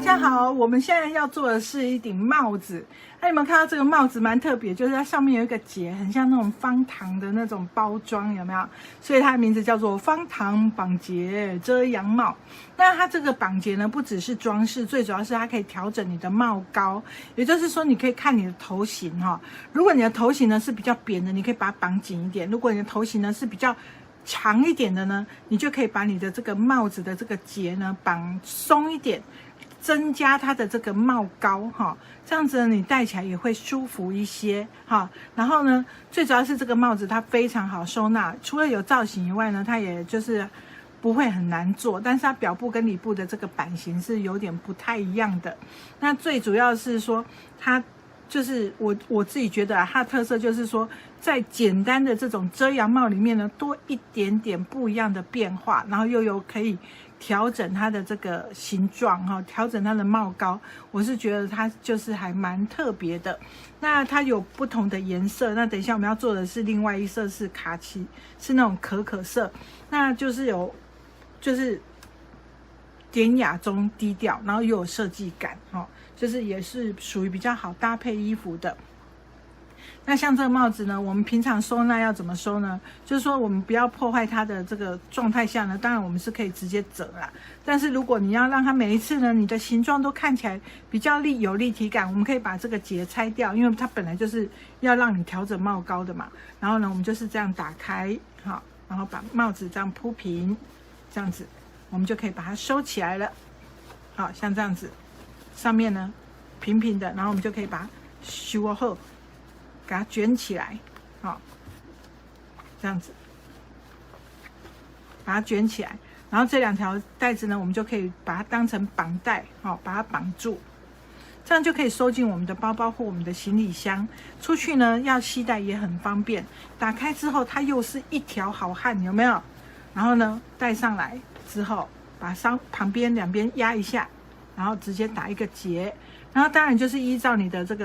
家好，我們現在要做的是一頂帽子。那你們看到這個帽子蠻特別，就是它上面有一個結，很像那種方糖的那種包裝，有沒有？所以它的名字叫做方糖綁結遮陽帽。那它這個綁結呢，不只是裝飾，最主要是它可以調整你的帽高，也就是說你可以看你的頭型哈。如果你的頭型呢是比較扁的，你可以把它綁緊一點；如果你的頭型呢是比较長一點的呢，你就可以把你的这個帽子的這個結呢綁鬆一點，增加它的這個帽高哈，這樣子呢你戴起來也會舒服一些哈。然後呢，最主要是這個帽子它非常好收納，除了有造型以外呢，它也就是不會很難做，但是它表布跟裡布的這個版型是有點不太一樣的。那最主要是說它。就是我自己覺得啊，它的特色就是說，在簡單的這種遮陽帽裡面呢，多一點點不一樣的變化，然後又有可以調整它的這個形狀哈，調整它的帽高，我是覺得它就是還蠻特別的。那它有不同的顏色，那等一下我們要做的是另外一色是卡其，是那種可色，那就是典雅中低調，然後又有設計感哈。就是也是屬於比較好搭配衣服的。那像這個帽子呢，我們平常收納要怎麼收呢？就是說我們不要破壞它的這個狀態下呢，當然我們是可以直接折啦。但是如果你要讓它每一次呢，你的形狀都看起來比較有立體感，我們可以把這個結拆掉，因為它本來就是要讓你調整帽高的嘛。然後呢，我們就是這樣打開，好，然後把帽子這樣鋪平，這樣子我們就可以把它收起來了。好，像這樣子。上面呢平平的，然後我們就可以把它收好，給它捲起來，好，這樣子，把它捲起來。然後這兩條帶子呢，我們就可以把它當成綁帶，好，把它綁住，這樣就可以收進我們的包包或我們的行李箱。出去呢要攜帶也很方便。打開之後，它又是一條好漢，有沒有？然後呢帶上來之後，把旁邊兩邊壓一下。然後直接打一個結，然後當然就是依照你的這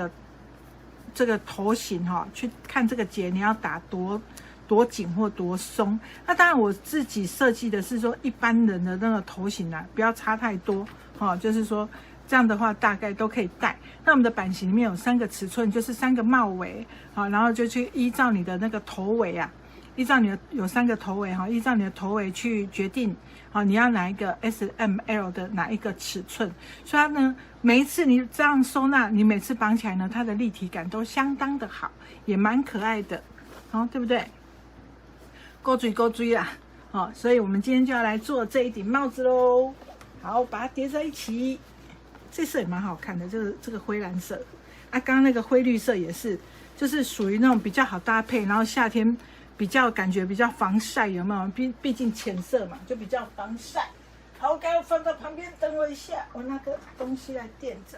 個頭型哈，去看這個結你要打多緊或多鬆。那當然我自己設計的是說一般人的那個頭型啊，不要差太多哈，就是說這樣的話大概都可以戴。那我們的版型裡面有3個尺寸，就是3個帽圍，好，然後就去依照你的那個頭圍啊。依照你的有3個頭圍哈，依照你的頭圍去決定，好，你要哪一個 S、M、L 的哪一個尺寸。所以它呢，每一次你這樣收納，你每次綁起來呢，它的立體感都相當的好，也蠻可愛的，好，對不對？勾追啊，好，所以我們今天就要來做這一頂帽子嘍。好，把它疊在一起，這色也蠻好看的，這個灰藍色啊，剛剛那個灰綠色也是，就是屬於那種比較好搭配，然後夏天。感覺比較防曬，有沒有？畢竟淺色嘛，就比較防曬。好，我剛剛放到旁邊，等我一下，我拿個東西來墊着。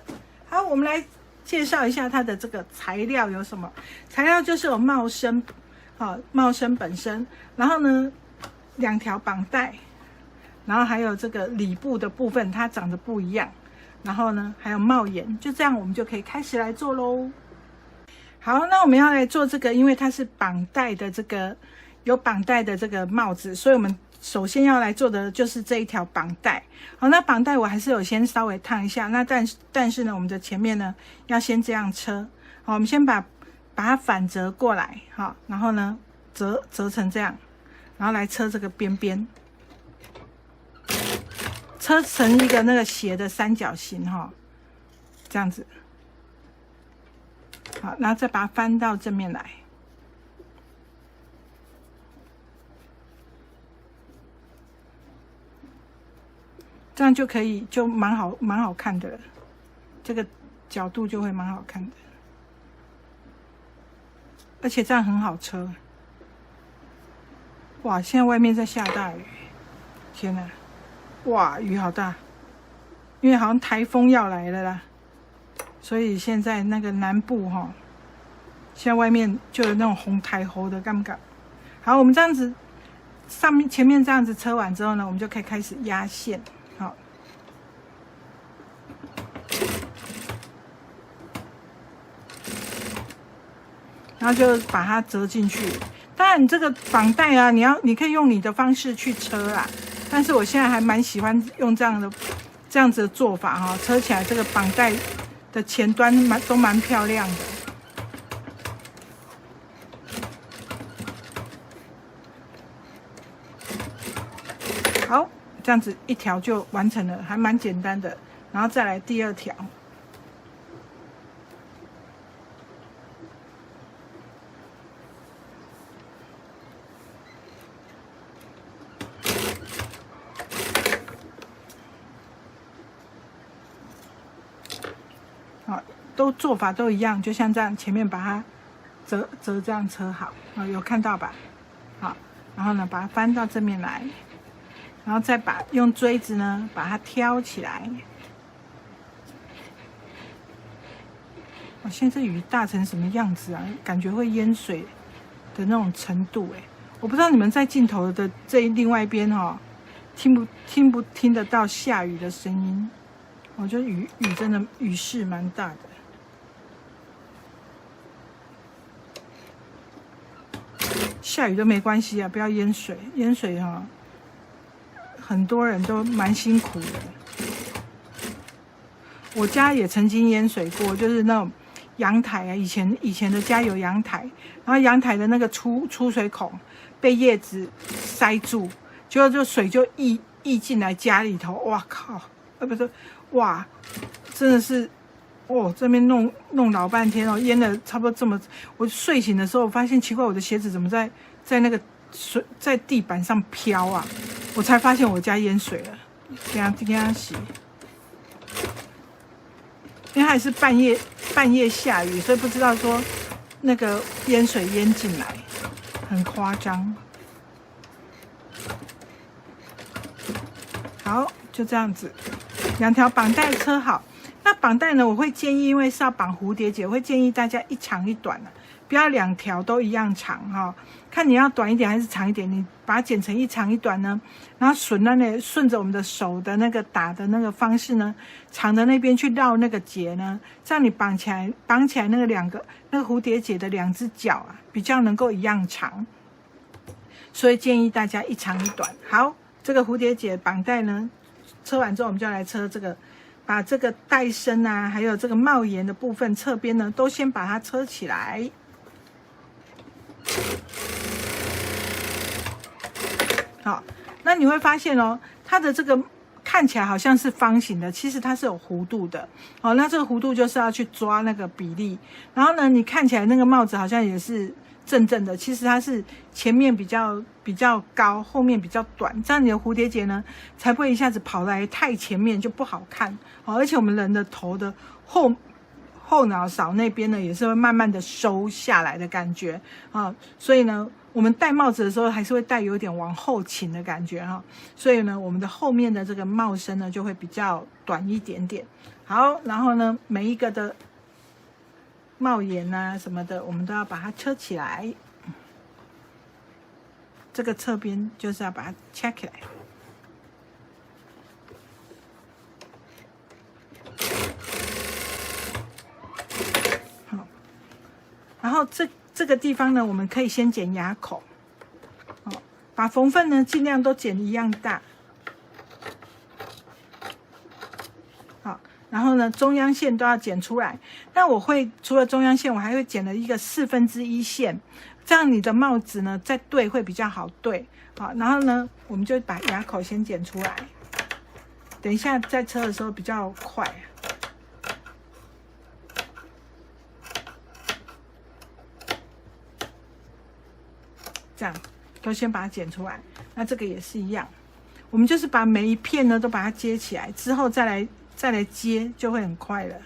好，我們來介紹一下它的這個材料有什麼？材料就是有帽身，好，帽身本身，然後呢2條綁帶，然後還有這個裡部的部分，它長得不一樣。然後呢還有帽檐，就這樣我們就可以開始來做嘍。好，那我們要來做這個，因為它是綁帶的這個有綁帶的這個帽子，所以我們首先要來做的就是這一條綁帶。好，那綁帶我還是有先稍微燙一下，那但是呢，我們的前面呢要先這樣車。好，我們先把它反折過來，好，然後呢折成這樣，然後來車這個邊邊，車成一個那個斜的三角形哈，這樣子。好，然後再把它翻到正面來，這樣就可以，就蠻好看的了。這個角度就會蠻好看的，而且這樣很好車。哇，現在外面在下大雨，天哪！哇，雨好大，因為好像颱風要來了啦。所以現在那個南部哈，現在外面就有那種紅台風的，敢不敢？好，我們這樣子前面這樣子車完之後呢，我們就可以開始壓線，好，然後就把它折進去。当然，你这個綁帶啊，你可以用你的方式去車啦，但是我現在還蠻喜歡用這這樣子的做法哈，車起來這個綁帶的前端都蠻漂亮的。好，這樣子一條就完成了，還蠻簡單的。然後再來第二條。好，都做法都一樣，就像這樣，前面把它折这樣车好，有看到吧？好，然後呢，把它翻到正面來，然後再用錐子呢把它挑起來。哇，现在雨大成什麼樣子啊？感覺會淹水的那種程度哎！我不知道你們在鏡頭的另外一邊哈，聽不聽得到下雨的聲音？我覺得雨真的雨勢蠻大的。下雨都沒關係啊，不要淹水。淹水哈，很多人都蠻辛苦的。我家也曾經淹水過，就是那種陽台啊，以前的家有陽台，然後陽台的那個出水孔被葉子塞住，結果就水就溢進來家裡頭。哇靠！不是。哇，真的是，哦，這邊弄老半天哦，淹了差不多這麼。我睡醒的時候，我發現奇怪，我的鞋子怎麼在那個水在地板上飄啊？我才發現我家淹水了，給它洗。因為它也是半夜下雨，所以不知道說那個淹水淹進來，很誇張。好，就這樣子。2條綁帶車好，那綁帶呢？我會建議，因為是要綁蝴蝶結，我會建議大家一長一短啊，不要2條都一樣長哈。看你要短一點還是長一點，你把它剪成一長一短呢，然後順着我們的手的那個打的那個方式呢，長的那邊去繞那個結呢，這樣你綁起來那個蝴蝶結的2隻腳啊，比較能夠一樣長。所以建議大家一長一短。好，這個蝴蝶結綁帶呢，車完之後，我們就來車這個，把這個帶身啊，還有這個帽檐的部分側邊呢，都先把它車起來。好，那你會發現哦，它的這個看起來好像是方形的，其實它是有弧度的。好，那這個弧度就是要去抓那個比例。然後呢，你看起來那個帽子好像也是正的，其實它是前面比較高，後面比較短，這樣你的蝴蝶結呢才不會一下子跑來太前面，就不好看。而且我們人的頭的後腦勺那邊呢，也是會慢慢的收下來的感覺啊，所以呢，我們戴帽子的時候還是会戴有點往後傾的感覺哈，所以呢，我們的後面的這個帽身呢就會比較短一點點。好，然後呢，每一個的帽檐啊什麼的，我們都要把它車起來。這個側邊就是要把它掐起來。好，然後這個地方呢，我們可以先剪牙口，把縫份呢盡量都剪一樣大。好，然後呢，中央線都要剪出來。那我會除了中央線，我還會剪了一個1/4線。這樣你的帽子呢，再對會比較好對。好，然後呢，我們就把牙口先剪出来，等一下在車的時候比較快。這樣都先把它剪出来。那這個也是一樣，我們就是把每一片呢都把它接起来，之後再來接就會很快了。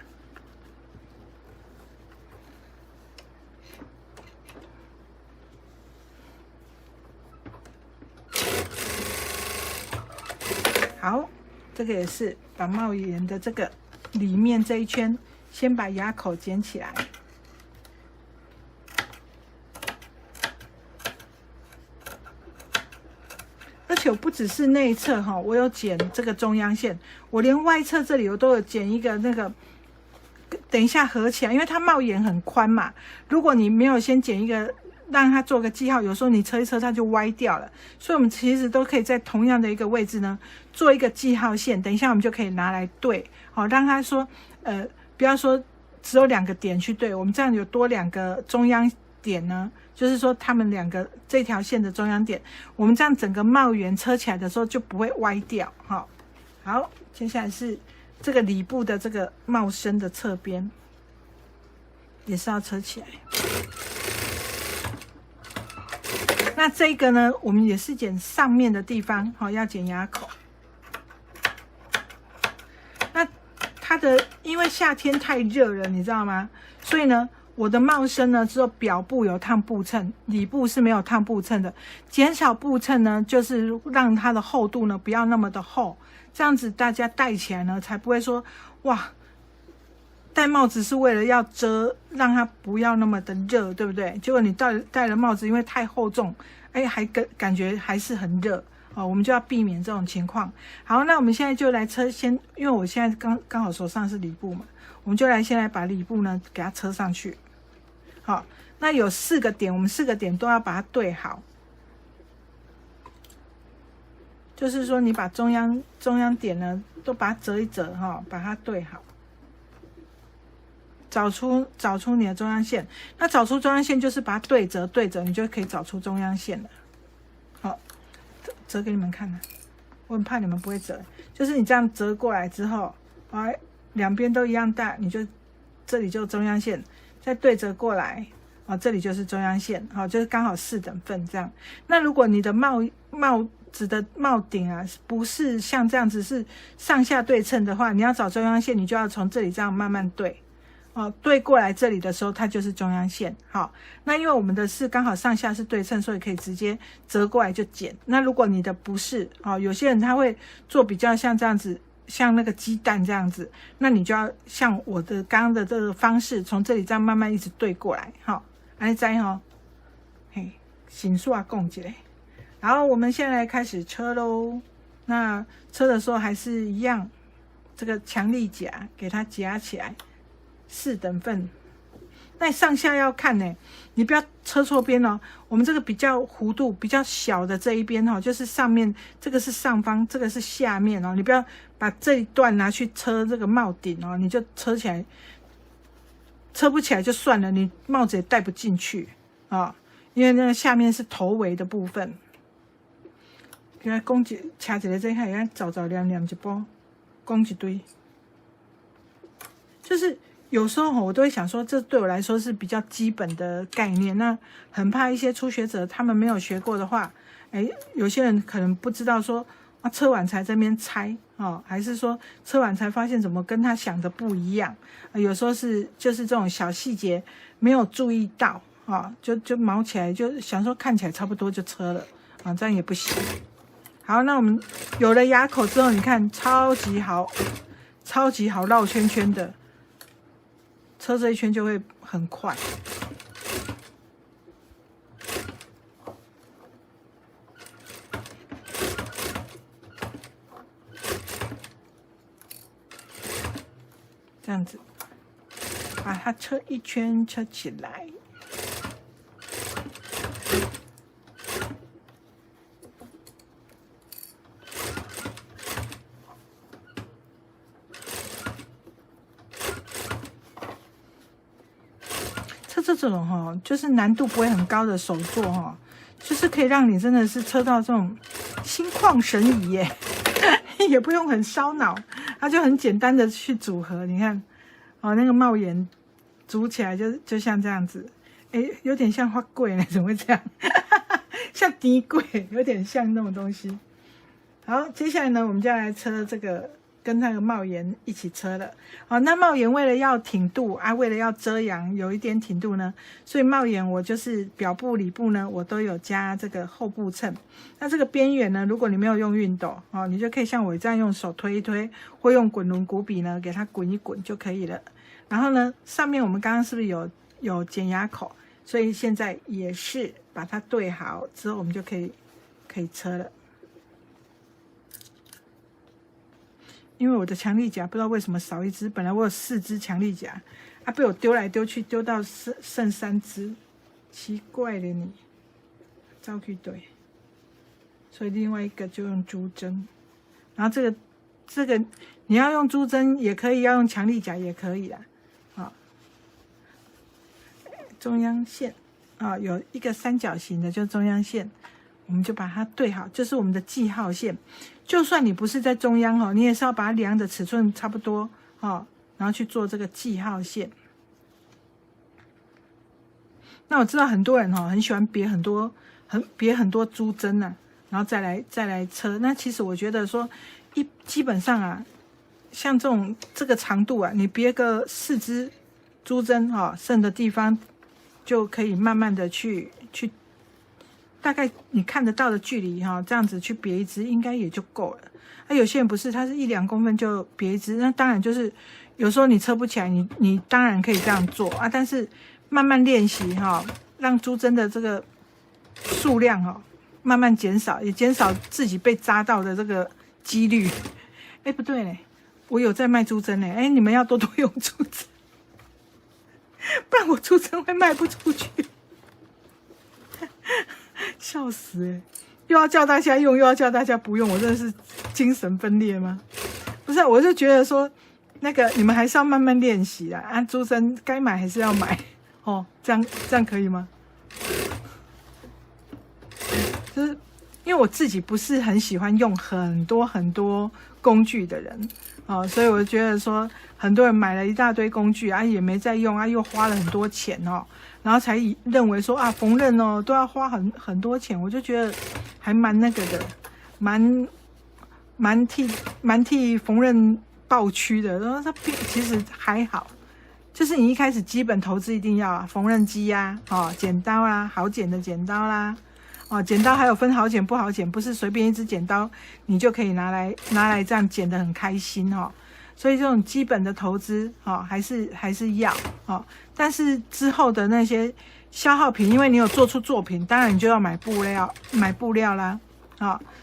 好，這個也是把帽檐的這個裡面這一圈，先把牙口剪起來。而且我不只是內側哈，我有剪這個中央線，我連外側這裡我都有剪一個那個，等一下合起來，因為它帽檐很寬嘛。如果你沒有先剪一個讓它做個記號。有時候你車一車它就歪掉了，所以我們其實都可以在同樣的一個位置呢做一個記號線。等一下我們就可以拿來對，好，讓它說不要說只有2個點去對，我們這樣有多2個中央點呢，就是說他們2個這條線的中央點，我們這樣整個帽檐車起來的時候就不會歪掉。好，接下來是這個裡部的這個帽身的側邊，也是要車起來。那這個呢，我們也是剪上面的地方，要剪牙口。那它的因為夏天太熱了，你知道嗎？所以呢，我的帽身呢只有表布有燙布襯，裡部是沒有燙布襯的。減少布襯呢，就是讓它的厚度呢不要那麼的厚，這樣子大家戴起來呢才不會說哇。戴帽子是為了要遮，讓它不要那麼的熱，對不對？結果你戴了帽子，因為太厚重，還感覺還是很熱哦。我們就要避免這種情況。好，那我們現在就來車，因為我現在剛好手上是裡布嘛，我們就先來把裡布呢給它車上去。好，那有4個點，我們4個點都要把它對好。就是說，你把中央點呢都把它折一折哈，把它对好。找出你的中央線，那找出中央線就是把它对折，你就可以找出中央線了。好，折給你們看了，我很怕你們不會折，就是你這樣折過來之後，兩邊都一樣大，你就這裡就中央線，再對折過來，這裡就是中央線，就是剛好4等份這樣。那如果你的帽子的帽頂啊，不是像這樣子是上下對稱的話，你要找中央線，你就要從這裡這樣慢慢對。對過來這裡的時候，它就是中央線。好，那因為我們的是剛好上下是对稱，所以可以直接折過來就剪。那如果你的不是，有些人他會做比較像這樣子，像那個雞蛋這樣子，那你就要像我的剛剛的這個方式，從這裡這樣慢慢一直對過來。好，來摘哈，嘿，形數啊，共起來。然後我們現在開始車嘍。那車的時候還是一樣，這個強力夾給它夾起來。4等份，那上下要看呢，你不要車錯邊哦。我們這個比較弧度比較小的這一邊哈，就是上面這個是上方，這個是下面哦。你不要把這一段拿去車這個帽頂哦，你就車起來，車不起來就算了，你帽子也戴不進去啊，因為那個下面是頭圍的部分。給它講一，掐一個這下，給它找念一波，講一堆，就是有時候我都會想說，這對我來說是比較基本的概念。那很怕一些初學者他們沒有學過的話，有些人可能不知道說啊，車完才這邊猜哦，還是說車完才發現怎麼跟他想的不一樣。有時候就是這種小細節沒有注意到啊，就毛起來，就想說看起來差不多就車了啊，這樣也不行。好，那我們有了牙口之後，你看超級好繞圈圈的。車這一圈就會很快，這樣子把它車一圈車起來。这種就是難度不會很高的手作就是可以讓你真的是車到這種心曠神怡耶，也不用很燒腦，它就很簡單的去組合。你看，那個帽檐組起來就像這樣子，有點像花櫃呢，怎麼會這樣？像底櫃，有點像那種東西。好，接下來呢，我們就要來車這個。跟那個帽檐一起車了，好，那帽檐為了要挺度啊，為了要遮陽，有一點挺度呢，所以帽檐我就是表布、裡布呢，我都有加這個厚布襯。那這個邊緣呢，如果你沒有用熨斗你就可以像我這樣用手推一推，或用滾輪骨筆呢，給它滾一滾就可以了。然後呢，上面我們剛剛是不是有剪牙口？所以現在也是把它對好之後，我們就可以車了。因為我的強力夾不知道為什麼少一只，本來我有4只強力夾，被我丟來丟去，丟到剩3只，奇怪了你，照去對，所以另外一個就用珠針，然後這個你要用珠針也可以，要用強力夾也可以啦。啊，中央線啊，有一個三角形的，就中央線，我們就把它對好，就是我們的記號線。就算你不是在中央哦，你也是要把它量的尺寸差不多哦，然後去做這個記號線。那我知道很多人很喜歡別很多珠針啊，然後再來車。那其實我覺得說基本上啊，像這個長度啊，你別個4支珠針剩的地方就可以慢慢的去，大概你看得到的距離這樣子去別一支應該也就夠了。有些人不是，他是1-2公分就別一支，那當然就是有時候你車不起來，你當然可以這樣做啊，但是慢慢練習讓珠針的這個數量慢慢減少，也減少自己被扎到的這個幾率。不對嘞，我有在賣珠針嘞，你們要多多用珠針，不然我珠針會賣不出去。笑死又要叫大家用，又要叫大家不用，我真的是精神分裂嗎？不是，我就覺得說那個你們還是要慢慢練習啦，珠針該買還是要買哦，這樣可以嗎？就是因為我自己不是很喜歡用很多工具的人所以我觉得說很多人買了一大堆工具也沒在用又花了很多錢然後才認為說縫紉都要花很多錢，我就覺得還蠻那個的，蠻替縫紉抱屈的。然後它其實還好，就是你一開始基本投資一定要縫紉機剪刀啦，好剪的剪刀啦，剪刀還有分好剪不好剪，不是隨便一支剪刀你就可以拿來這樣剪得很開心所以這種基本的投資還是要但是之後的那些消耗品，因為你有做出作品，當然你就要买布料啦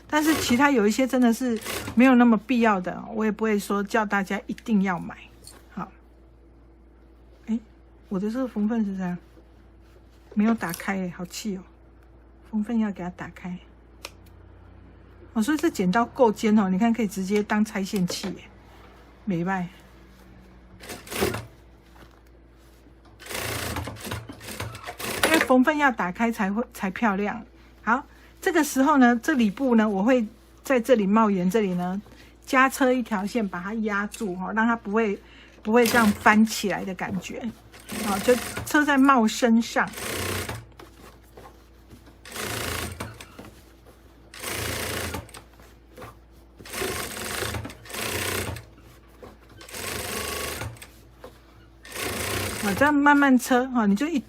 但是其他有一些真的是沒有那麼必要的，我也不会說叫大家一定要買。我的這個縫份是這樣，沒有打開好氣縫份要給它打開所以這剪刀夠尖你看可以直接當拆線器沒敗。因為縫份要打開才漂亮。好，這個時候呢，這裡布呢，我會在這裡帽檐這裡呢加車一條線，把它壓住讓它不會這樣翻起來的感覺就車在帽身上。這樣慢慢車你就一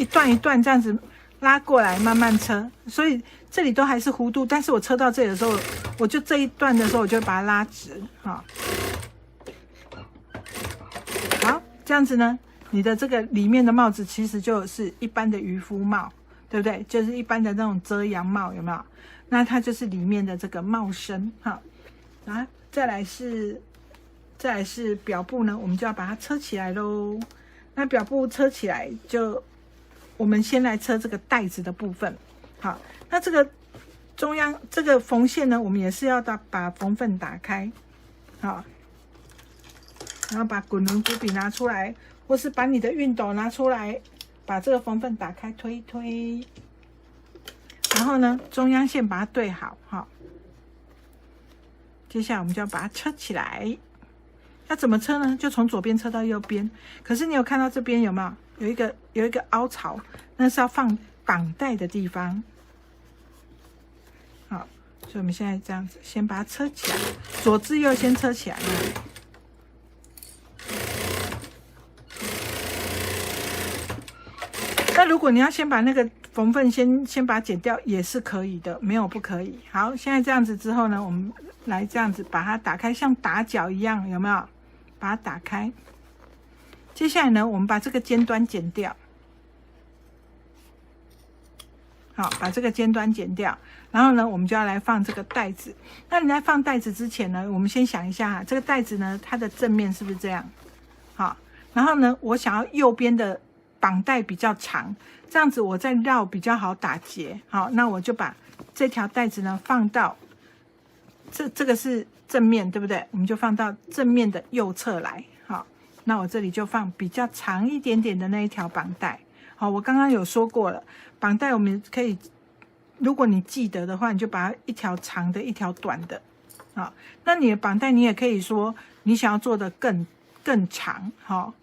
段一段這樣子拉過來，慢慢車。所以這裡都還是弧度，但是我車到這裡的時候，我就這一段的時候，我就把它拉直好，這樣子呢，你的這個裡面的帽子其實就是一般的漁夫帽，對不對？就是一般的那種遮陽帽，有沒有？那它就是裡面的這個帽身然後再來是表布呢，我們就要把它車起來咯。那表布車起来，我們先來車這個帶子的部分。好，那這個中央這個縫線呢，我們也是要把縫份打開，好，然後把滾輪骨筆拿出來，或是把你的熨斗拿出來，把這個縫份打開，推一推，然後呢，中央線把它對好，接下來我們就要把它車起來。要怎麼車呢？就從左邊車到右邊。可是你有看到這邊有沒有有一個凹槽？那是要放綁帶的地方。好，所以我們現在這樣子，先把它車起來，左至右先車起來。那如果你要先把那個縫份先把它剪掉，也是可以的，沒有不可以。好，現在這樣子之後呢，我們來這樣子把它打開，像打腳一樣，有沒有？把它打開。接下來呢，我們把這個尖端剪掉。好，把這個尖端剪掉，然後呢，我們就要來放這個帶子。那你在放帶子之前呢，我們先想一下这個帶子呢，它的正面是不是這樣？好，然後呢，我想要右邊的綁帶比較長，這樣子我再繞比較好打結。好，那我就把這條帶子呢放到這個是正面，對不對？我們就放到正面的右側來。好，那我這裡就放比較長一點點的那一條綁帶。好，我剛剛有說過了，綁帶我們可以，如果你記得的話，你就把它一條長的，一條短的。好，那你的綁帶你也可以說你想要做的更長，好，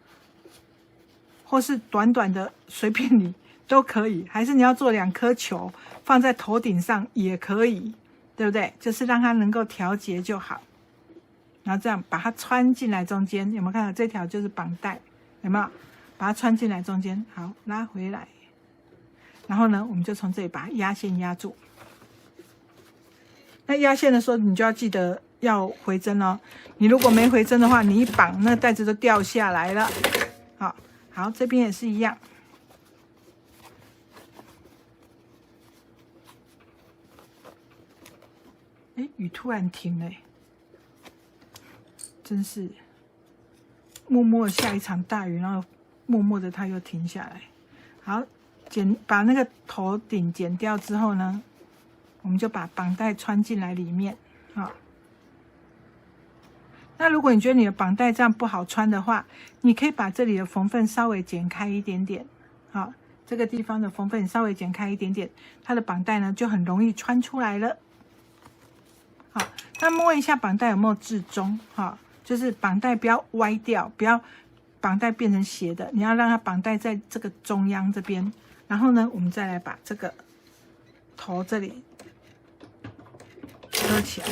或是短短的，隨便你都可以，還是你要做2顆球放在頭頂上也可以，對不对？就是讓它能夠調節就好。然後這樣把它穿進來中間，有沒有看到這條就是綁帶？有沒有？把它穿進來中間，好，拉回來。然後呢，我們就從這裡把它壓線壓住。那壓線的時候，你就要記得要回針哦。你如果沒回針的話，你一綁，那帶子都掉下來了。好，這邊也是一樣。哎，雨突然停了，真是默默下一場大雨，然後默默的它又停下來。好，把那個頭頂剪掉之後呢，我們就把綁帶穿進來裡面。好，那如果你覺得你的綁帶這樣不好穿的話，你可以把這裡的縫份稍微剪開一點點。好，這個地方的縫份稍微剪開一點點，它的綁帶呢就很容易穿出來了。好，那摸一下綁帶有沒有置中。好，就是綁帶不要歪掉，不要綁帶變成斜的，你要讓它綁帶在這個中央這邊。然後呢，我們再來把這個頭這裡遮起來。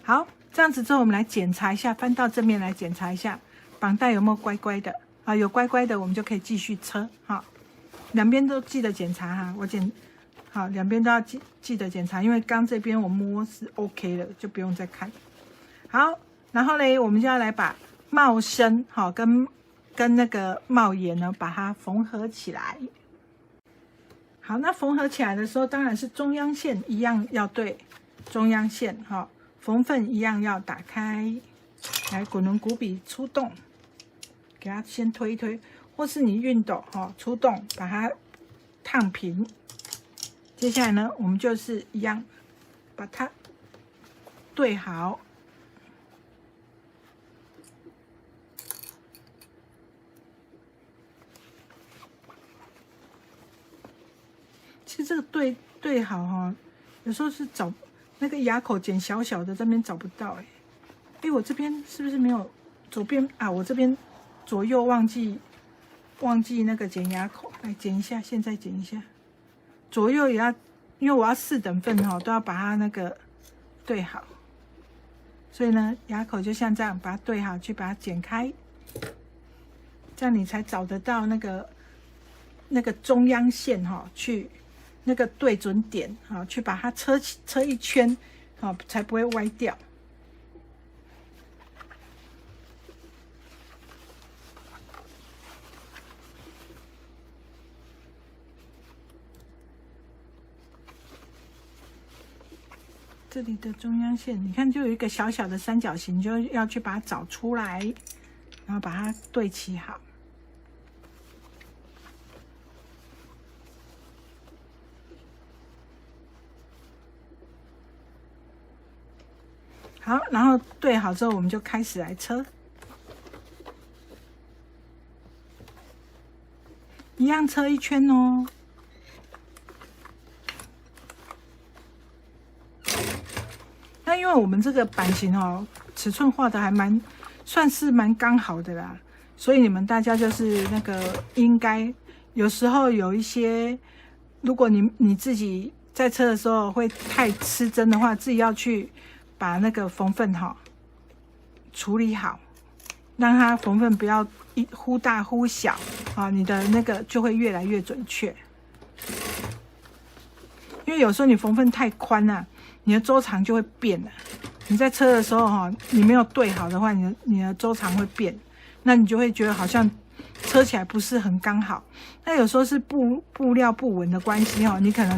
好，這樣子之後，我们来檢查一下，翻到正面來檢查一下綁帶有沒有乖乖的啊？有乖乖的，我們就可以繼續車。好，兩邊都記得檢查哈。好，兩邊都要記得檢查，因為剛這邊我摸是 OK 的，就不用再看。好，然後呢，我們就要來把帽身好跟那個帽檐呢，把它縫合起來。好，那縫合起來的時候，當然是中央線一樣要對中央線哈，縫份一樣要打開。來，滾輪骨筆出動，給它先推一推，或是你熨斗哈出動，把它燙平。接下來呢，我們就是一樣，把它對好。其實這個對好哈，有時候是找那個牙口剪小小的，這邊找不到哎，我這邊是不是沒有左邊啊？我這邊左右忘記那個剪牙口，來剪一下，現在剪一下，左右也要，因為我要4等份哈，都要把它那個對好，所以呢，牙口就像這樣，把它對好，去把它剪開，這樣你才找得到那個中央線哈，去。那個對準點，好，去把它車一圈，好，才不會歪掉。這裡的中央線，你看就有一個小小的三角形，就要去把它找出來，然後把它對齊好。好，然後對好之後，我們就開始來車，一樣車一圈哦。那因為我們這個版型哦，尺寸畫的還算是蠻剛好的啦，所以你們大家就是那個應該有時候有一些，如果你自己在車的時候會太吃針的話，自己要去。把那個縫份哈處理好，讓它縫份不要忽大忽小啊，你的那個就會越來越準確。因為有時候你縫份太寬了，你的周長就會變了。你在車的時候哈，你沒有對好的話，你的周長會變，那你就會覺得好像車起來不是很剛好。那有時候是布料不穩的關係哈，你可能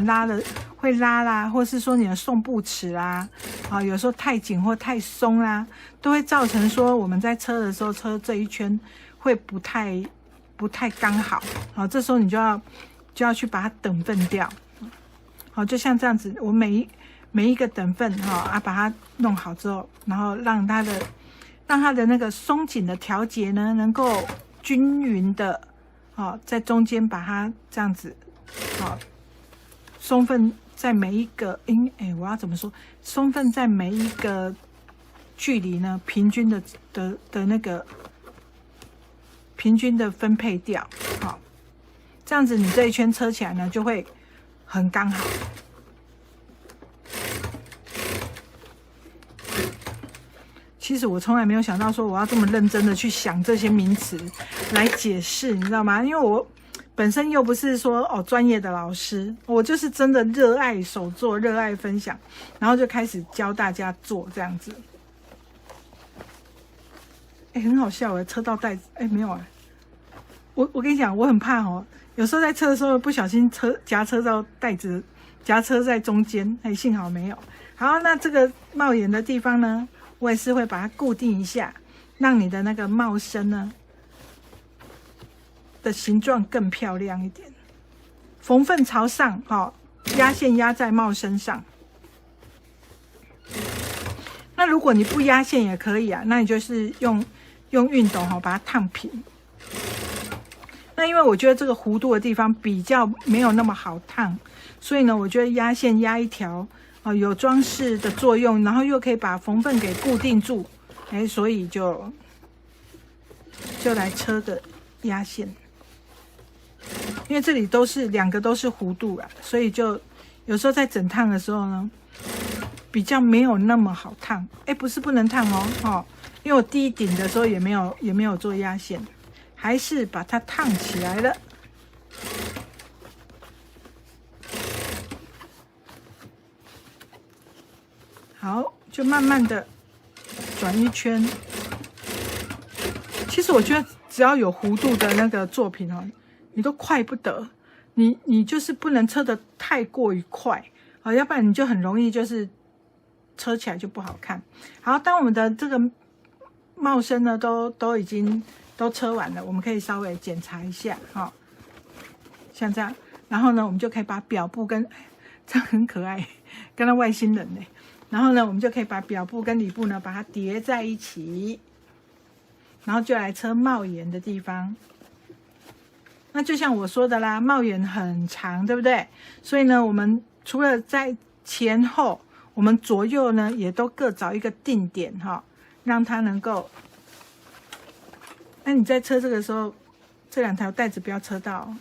會拉啦，或是說你的送布尺啦，啊，有時候太緊或太鬆啦，都會造成說我們在車的時候車這一圈會不太不太剛好，好，這時候你就要去把它等分掉，好，就像這樣子，我每一個等份把它弄好之後，然後讓它的那個鬆緊的調節呢，能夠均勻的，在中間把它這樣子，鬆分在每一個，我要怎麼說？鬆分在每一個距離呢，平均的那個平均的分配掉，好，這樣子你這一圈車起來呢，就會很剛好。其實我從來沒有想到說我要這麼認真的去想這些名詞來解釋，你知道嗎？因為我本身又不是說專業的老師，我就是真的熱愛手作，熱愛分享，然後就開始教大家做這樣子。很好笑車到袋子，沒有啊。我跟你講，我很怕有時候在車的時候不小心夾車到袋子，夾車在中間，幸好沒有。好，那這個帽檐的地方呢，我也是會把它固定一下，讓你的那個帽身呢的形狀更漂亮一點。縫份朝上，壓線壓在帽身上。那如果你不壓線也可以啊，那你就是用熨斗把它燙平。那因為我覺得這個弧度的地方比較沒有那麼好燙，所以呢，我覺得壓線壓一條，有裝飾的作用，然後又可以把縫份給固定住，所以就來車個壓線。因為這裡兩個都是弧度啦，所以就有時候在整燙的時候呢，比較沒有那麼好燙。不是不能燙因為我第一頂的時候也沒有做壓線，還是把它燙起來了。好，就慢慢的轉一圈。其實我覺得只要有弧度的那個作品你都快不得，你就是不能車得太過於快，要不然你就很容易就是車起來就不好看。好，當我們的這個帽身呢都已經都車完了，我們可以稍微檢查一下，像這樣，然後呢，我們就可以把表布跟這樣很可愛，跟那外星人呢。然後呢，我們就可以把表布跟裡布呢把它疊在一起，然後就來車帽檐的地方。那就像我說的啦，帽檐很長，對不對？所以呢，我們除了在前後，我們左右呢也都各找一個定點讓它能夠。那你在車這個時候，這兩條帶子不要車到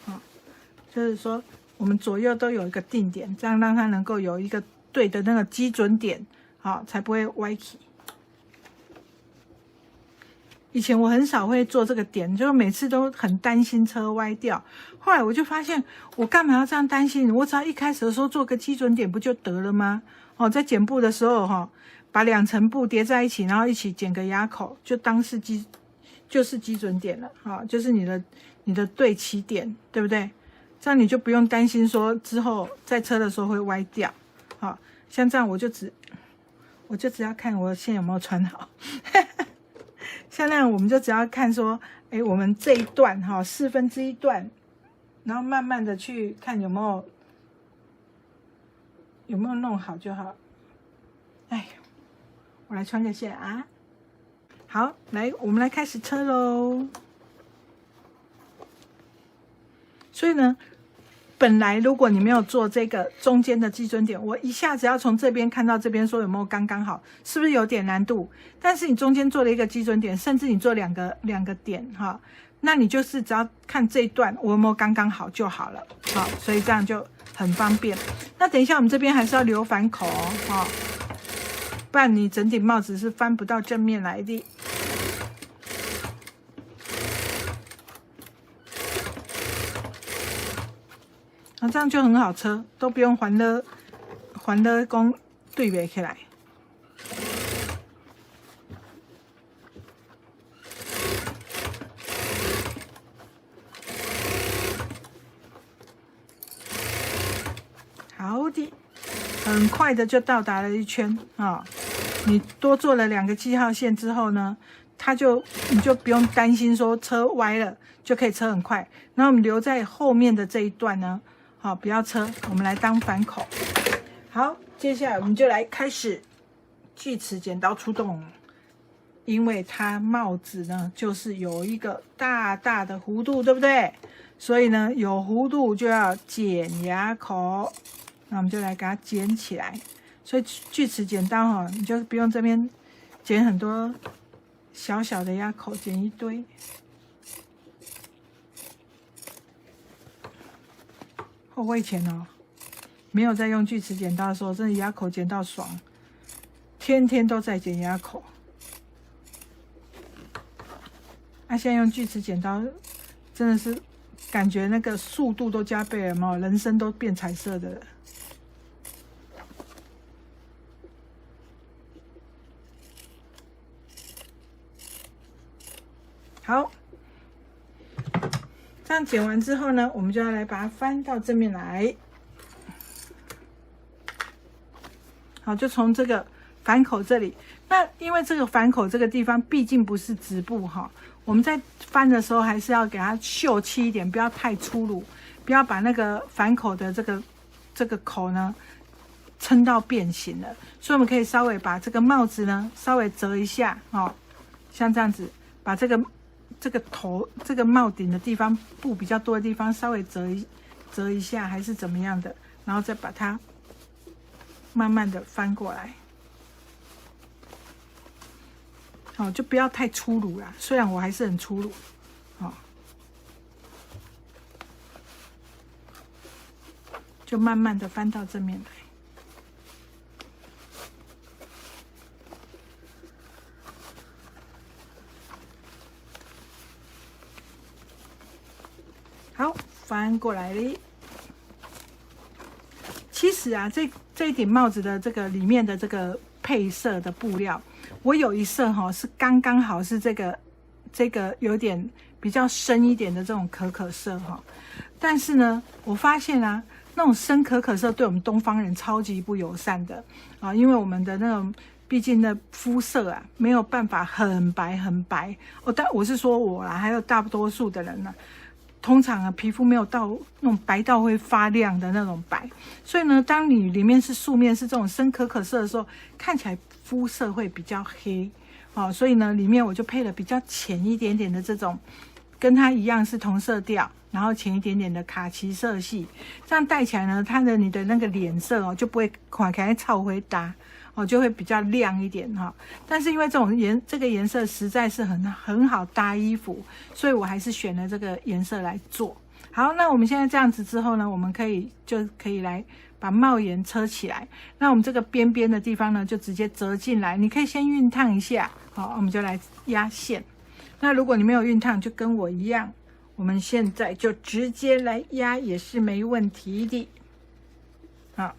就是說我們左右都有一個定點，這樣讓它能夠有一個對的那個基準點，才不會歪起。以前我很少會做這個點，就每次都很擔心車歪掉。後來我就發現，我幹嘛要這樣擔心？我只要一開始的時候做個基準點不就得了嗎？在剪布的時候把兩層布疊在一起，然後一起剪個牙口，就當是就是基準點了，就是你的對齊點，對不對？這樣你就不用擔心說之後在車的時候會歪掉。像這樣我就只要看我線有沒有穿好。像那樣我們就只要看說，我們這一段1/4段，然後慢慢的去看有沒有弄好就好。我來穿個線啊。好，來，我們來開始車嘍。所以呢，本來如果你沒有做這個中間的基準點，我一下子要從這邊看到這邊說有沒有剛剛好，是不是有點難度？但是你中間做了一個基準點，甚至你做兩個點那你就是只要看這一段我有沒有剛剛好就好了。所以這樣就很方便。那等一下我們這邊還是要留反口不然你整頂帽子是翻不到正面來的。這樣就很好車，都不用還了工對不起來。好的，很快的就到達了一圈你多做了2個記號線之後呢，你就不用擔心說車歪了，就可以車很快。然後我們留在後面的這一段呢，好，不要車，我們來當反口。好，接下來我們就來開始鋸齒剪刀出動。因為它帽子呢，就是有一個大大的弧度，對不对？所以呢，有弧度就要剪牙口。那我們就來給它剪起來。所以鋸齒剪刀哈，你就不用這邊剪很多小小的牙口，剪一堆。我以前哦，沒有在用鋸齒剪刀的時候，真的牙口剪到爽，天天都在剪牙口。现在用鋸齒剪刀，真的是感覺那個速度都加倍了嘛，人生都變彩色的了。好，這樣剪完之後呢，我們就要來把它翻到正面來。好，就從這個反口這裡。那因為這個反口這個地方畢竟不是直部哈。我們在翻的時候還是要給它秀氣一點，不要太粗魯，不要把那個反口的這個口呢撐到变形了。所以我們可以稍微把這個帽子呢稍微折一下哦，像這樣子，把這個頭這個帽頂的地方布比較多的地方稍微折一下，還是怎麼樣的，然後再把它慢慢的翻過來。好，就不要太粗魯啦，雖然我還是很粗魯，好，就慢慢的翻到正面來。好，翻過來了。其實啊，這一頂帽子的這個裡面的這個配色的布料，我有一色哈是剛剛好是這個有點比較深一點的這種可可色哈，但是呢，我發現啊，那種深可可色對我們東方人超級不友善的啊，因為我們的那種畢竟的膚色啊沒有辦法很白很白哦，但我是說我啦，還有大多數的人呢，通常啊，皮膚沒有到那種白到會發亮的那種白，所以呢，當你裡面是素面是這種深可可色的時候，看起來膚色會比較黑，哦，所以呢，裡面我就配了比較淺一點點的這種，跟它一樣是同色調，然後淺一點點的卡其色系，這樣戴起來呢，你的那個臉色哦就不會看起來臭灰搭。哦，就會比較亮一點哈，但是因為這個顏色實在是很好搭衣服，所以我還是選了這個顏色來做。好，那我們現在這樣子之後呢，我們可以來把帽檐車起來。那我們這個邊邊的地方呢，就直接折進來。你可以先熨燙一下，好，我們就來壓線。那如果你沒有熨燙，就跟我一樣，我們現在就直接來壓也是沒問題的。好。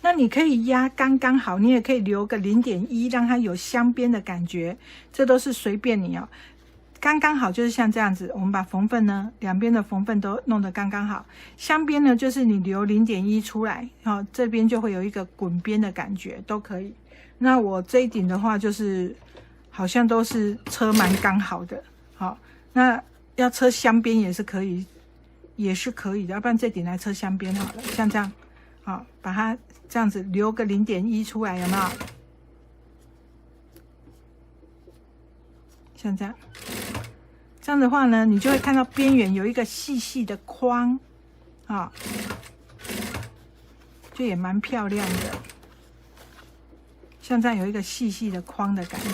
那你可以壓剛剛好，你也可以留個0.1，讓它有鑲邊的感覺，這都是隨便你哦。剛剛好就是像這樣子，我們把縫份呢，兩邊的縫份都弄得剛剛好。鑲邊呢，就是你留0.1出來，好，這邊就會有一個滾邊的感覺，都可以。那我這一頂的話，就是好像都是車蠻剛好的，好，那要車鑲邊也是可以的，要不然這頂來車鑲邊好了，像這樣，好，把它這樣子留個0.1出來，有沒有？像這樣，這樣的話呢，你就會看到邊緣有一個細細的框，啊，就也蠻漂亮的。像這樣有一個細細的框的感覺。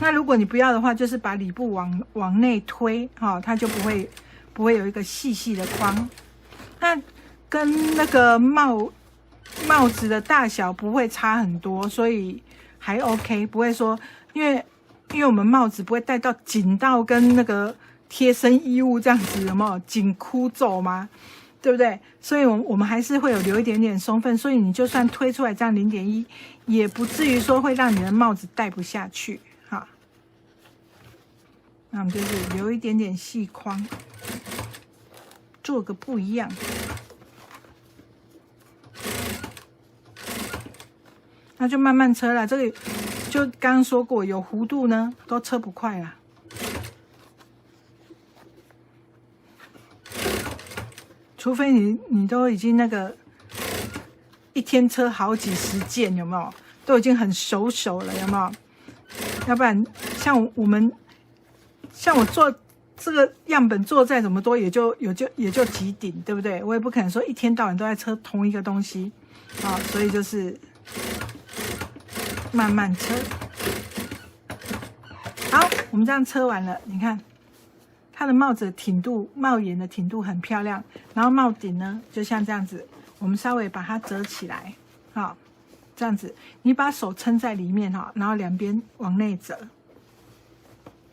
那如果你不要的話，就是把裡布往內推，哈，它就不會有一個細細的框。那跟那個帽子的大小不會差很多，所以還 OK， 不會說，因為我們帽子不會戴到緊到跟那個貼身衣物這樣子，有沒有緊箍咒嗎？對不對？所以我們還是會有留一點點鬆份，所以你就算推出來這樣0.1，也不至於說會讓你的帽子戴不下去哈。那我們就是留一點點細框，做個不一樣。那就慢慢車啦。這個就剛剛說過，有弧度呢都車不快啦。除非你都已經那個一天車好幾十件，有沒有？都已經很熟了，有沒有？要不然像我做這個樣本做再怎麼多，也就幾頂，對不對？我也不可能說一天到晚都在車同一個東西啊，所以就是慢慢車。好，我們這樣車完了，你看它的帽子的挺度、帽檐的挺度很漂亮，然後帽頂呢就像這樣子，我們稍微把它折起來，好，這樣子，你把手撐在裡面哈，然後兩邊往內折，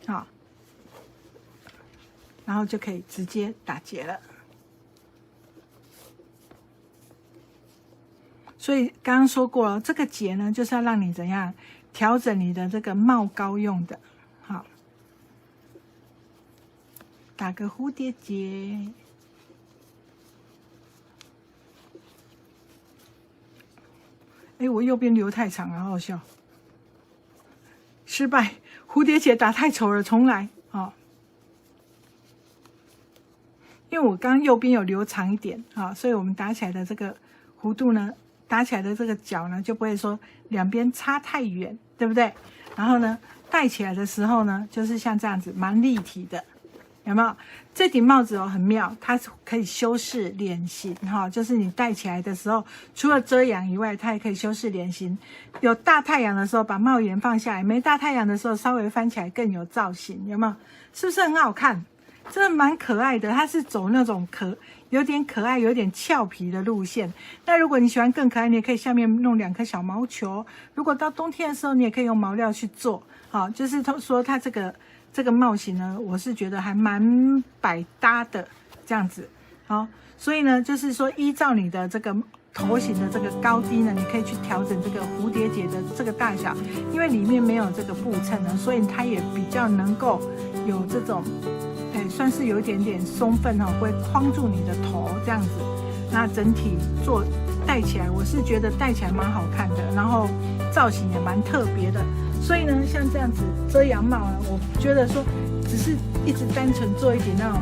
好。然後就可以直接打結了。所以剛剛說過了，這個結呢，就是要讓你怎樣調整你的這個帽高用的。好，打個蝴蝶結。哎，我右邊留太長了，好好笑。失敗，蝴蝶結打太醜了，重來。好。因為我剛剛右邊有留長一點啊，所以我們打起來的這個弧度呢，打起來的這個角呢，就不會說兩邊差太遠，對不對？然後呢，戴起來的時候呢，就是像這樣子，蠻立體的，有沒有？這頂帽子哦很妙，它可以修飾臉型哈，就是你戴起來的時候，除了遮陽以外，它也可以修飾臉型。有大太陽的時候，把帽檐放下來；沒大太陽的時候，稍微翻起來更有造型，有沒有？是不是很好看？真的蠻可愛的，它是走那種有點可愛、有點俏皮的路線。那如果你喜歡更可愛，你也可以下面弄2顆小毛球。如果到冬天的時候，你也可以用毛料去做。好，就是說它这個帽型呢，我是覺得還蠻百搭的這樣子。好，所以呢，就是說依照你的這個頭型的這個高低呢，你可以去調整這個蝴蝶結的這個大小。因為裡面沒有這個布襯呢，所以它也比較能夠有這種。算是有一點點鬆份哈，會框住你的頭這樣子。那整體戴起來，我是覺得戴起來蠻好看的，然後造型也蠻特別的。所以呢，像這樣子遮陽帽呢，我覺得說只是一直單純做一點那種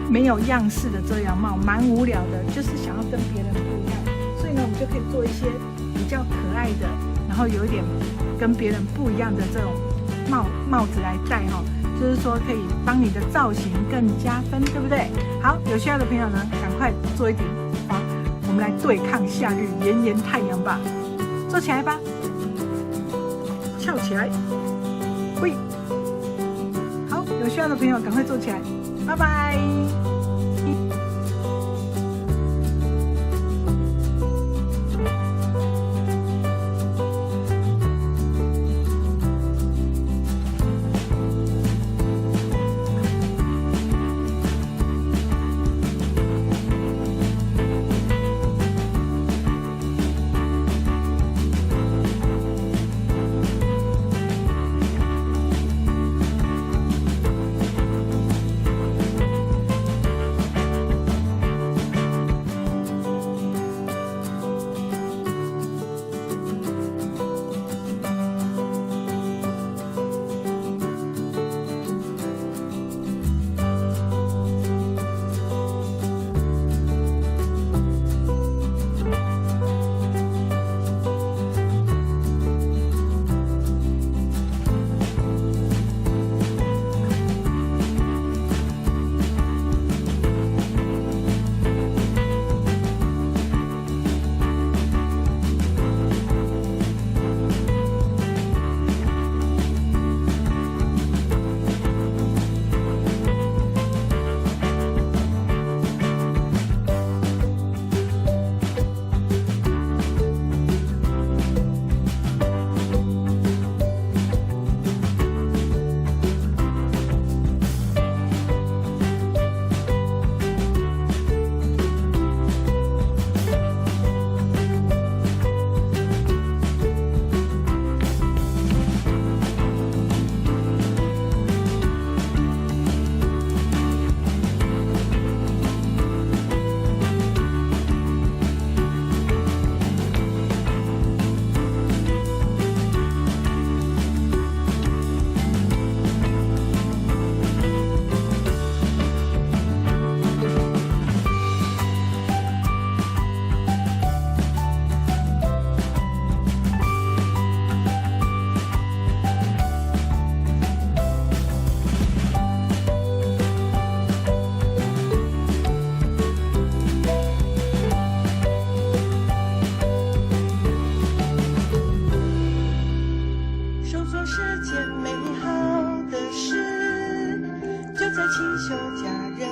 沒有樣式的遮陽帽，蠻無聊的，就是想要跟別人不一樣。所以呢，我們就可以做一些比較可愛的，然後有一點跟別人不一樣的這種帽子來戴哈。就是說可以幫你的造型更加分，對不對？好，有需要的朋友呢，趕快做一頂啊！我们來對抗夏日炎炎太陽吧，做起來吧，翹起來，喂！好，有需要的朋友趕快做起來，拜拜。是件美好的事，就在清修家人